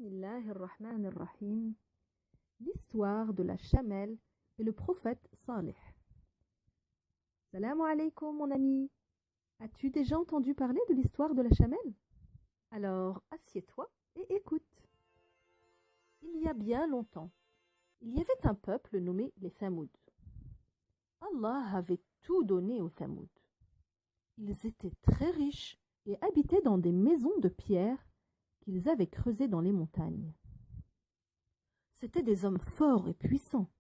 Bismillahirrahmanirrahim. L'histoire de la chamelle et le prophète Salih. Salam alaikum mon ami. As-tu déjà entendu parler de l'histoire de la chamelle? Alors assieds-toi et écoute. Il y a bien longtemps, il y avait un peuple nommé les Thamoud. Allah avait tout donné aux Thamoud. Ils étaient très riches et habitaient dans des maisons de pierre qu'ils avaient creusées dans les montagnes. C'étaient des hommes forts et puissants.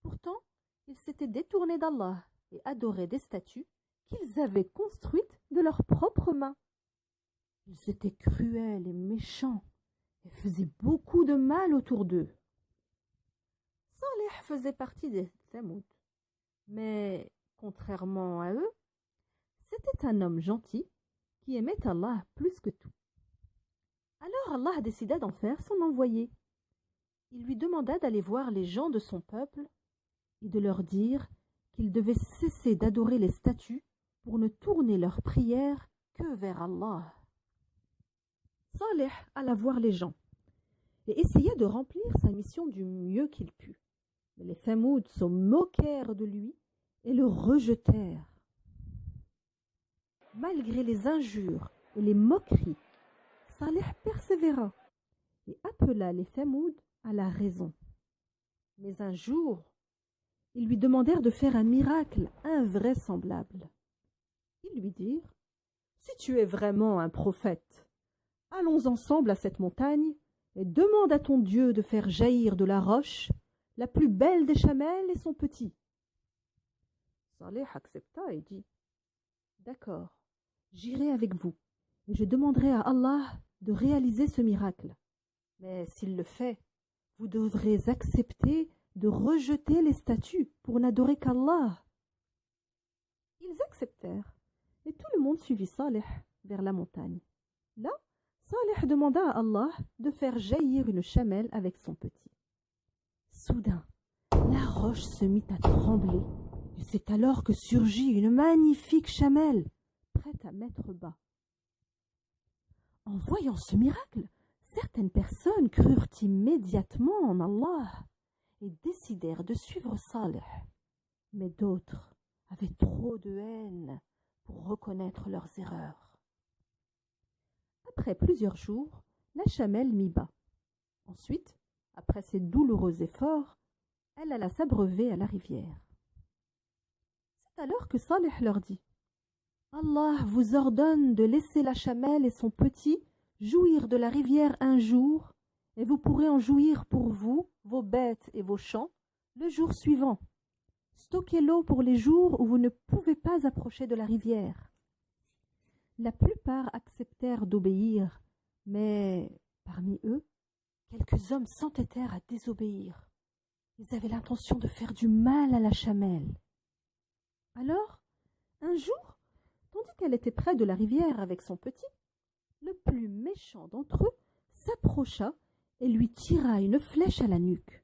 Pourtant, ils s'étaient détournés d'Allah et adoraient des statues qu'ils avaient construites de leurs propres mains. Ils étaient cruels et méchants et faisaient beaucoup de mal autour d'eux. Salih faisait partie des Thamoud, mais contrairement à eux, c'était un homme gentil qui aimait Allah plus que tout. Alors Allah décida d'en faire son envoyé. Il lui demanda d'aller voir les gens de son peuple et de leur dire qu'ils devaient cesser d'adorer les statues pour ne tourner leurs prières que vers Allah. Salih alla voir les gens et essaya de remplir sa mission du mieux qu'il put. Mais les Thamoud se moquèrent de lui et le rejetèrent. Malgré les injures et les moqueries, Salih persévéra et appela les Thamoud à la raison. Mais un jour, ils lui demandèrent de faire un miracle invraisemblable. Ils lui dirent « Si tu es vraiment un prophète, allons ensemble à cette montagne et demande à ton Dieu de faire jaillir de la roche la plus belle des chamelles et son petit. » Salih accepta et dit « D'accord, j'irai avec vous et je demanderai à Allah de réaliser ce miracle. Mais s'il le fait, vous devrez accepter de rejeter les statues pour n'adorer qu'Allah. » Ils acceptèrent et tout le monde suivit Salih vers la montagne. Là, Salih demanda à Allah de faire jaillir une chamelle avec son petit. Soudain, la roche se mit à trembler et c'est alors que surgit une magnifique chamelle prête à mettre bas. En voyant ce miracle, certaines personnes crurent immédiatement en Allah et décidèrent de suivre Salih. Mais d'autres avaient trop de haine pour reconnaître leurs erreurs. Après plusieurs jours, la chamelle mit bas. Ensuite, après ses douloureux efforts, elle alla s'abreuver à la rivière. C'est alors que Salih leur dit « Allah vous ordonne de laisser la chamelle et son petit jouir de la rivière un jour, et vous pourrez en jouir pour vous, vos bêtes et vos champs, le jour suivant. Stockez l'eau pour les jours où vous ne pouvez pas approcher de la rivière. » La plupart acceptèrent d'obéir, mais parmi eux, quelques hommes s'entêtèrent à désobéir. Ils avaient l'intention de faire du mal à la chamelle. Alors, un jour, tandis qu'elle était près de la rivière avec son petit, le plus méchant d'entre eux s'approcha et lui tira une flèche à la nuque.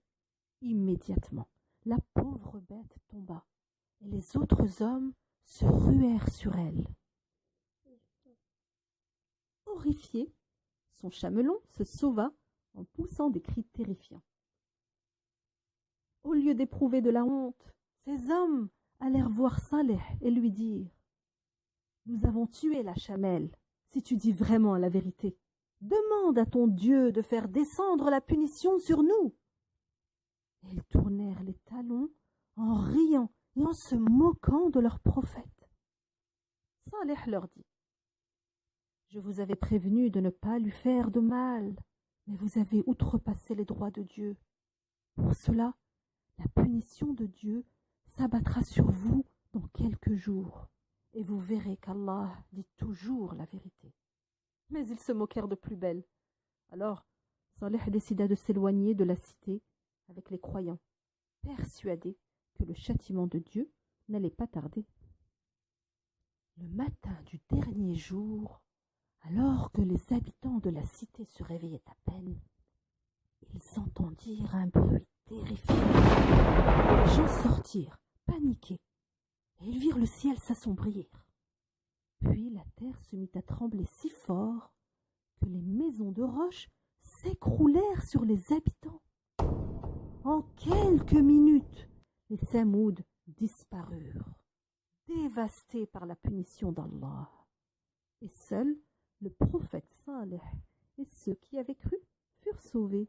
Immédiatement, la pauvre bête tomba et les autres hommes se ruèrent sur elle. Horrifié, son chamelon se sauva en poussant des cris terrifiants. Au lieu d'éprouver de la honte, ces hommes allèrent voir Salih et lui dirent « Nous avons tué la chamelle, si tu dis vraiment la vérité. Demande à ton Dieu de faire descendre la punition sur nous. » Et ils tournèrent les talons en riant et en se moquant de leur prophète. Salih leur dit « Je vous avais prévenu de ne pas lui faire de mal, mais vous avez outrepassé les droits de Dieu. Pour cela, la punition de Dieu s'abattra sur vous dans quelques jours, et vous verrez qu'Allah dit toujours la vérité. » Mais ils se moquèrent de plus belle. Alors, Salih décida de s'éloigner de la cité avec les croyants, persuadé que le châtiment de Dieu n'allait pas tarder. Le matin du dernier jour, alors que les habitants de la cité se réveillaient à peine, ils entendirent un bruit terrifiant. Les gens sortirent, paniqués, et ils virent le ciel s'assombrir. Puis la terre se mit à trembler si fort que les maisons de roche s'écroulèrent sur les habitants. En quelques minutes, les Thamouds disparurent, dévastés par la punition d'Allah. Et seul le prophète Saleh et ceux qui avaient cru furent sauvés.